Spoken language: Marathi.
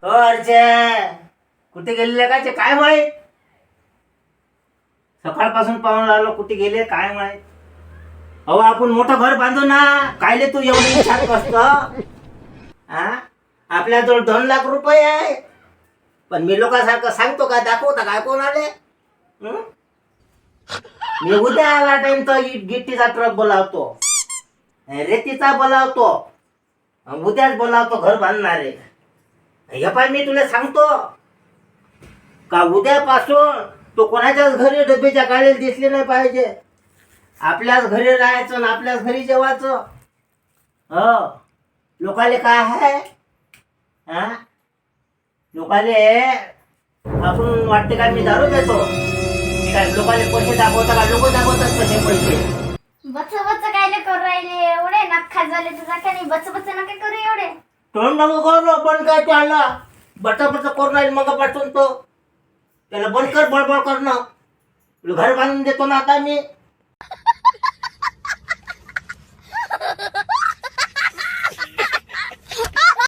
हो अर्चे, कुठे गेलेले काय ते काय माहित. सकाळपासून पाहून राहिलो कुठे गेले काय माहित. अहो आपण मोठं घर बांधू ना, कायले तू एवढी विचार करतो. हा, आपल्याजवळ 2 लाख रुपये आहे, पण मी लोकांसारखं सांगतो का, दाखवता काय कोणाले. मी उद्या आला टाइम तर गिट्टीचा ट्रक बोलावतो, रेतीचा बोलावतो, उद्याच बोलावतो घर बांधणारे. हे पाय मी तुला सांगतो का, उद्यापासून तो कोणाच्याच घरी डब्याच्या गाडीला दिसले नाही पाहिजे. आपल्याच घरी राहायचं आणि आपल्याच घरी जेवायचं. हो, लोकाले काय आहे, हा, लोकाले आपण वाटते का मी दारू देतो, मी काय लोकाले पैसे दाखवता का, लोक दाखवतात कसे पैसे. बच बच कायले करू राहिले एवढे, नखा झाले तुझा का नाही, बच बच नका करू एवढे. तोंड नको करू, पण काय चालला बटा बटा करून राहील मग पाठवून तो. त्याला बंद कर, बडबड करणं. घर बांधून देतो ना आता मी.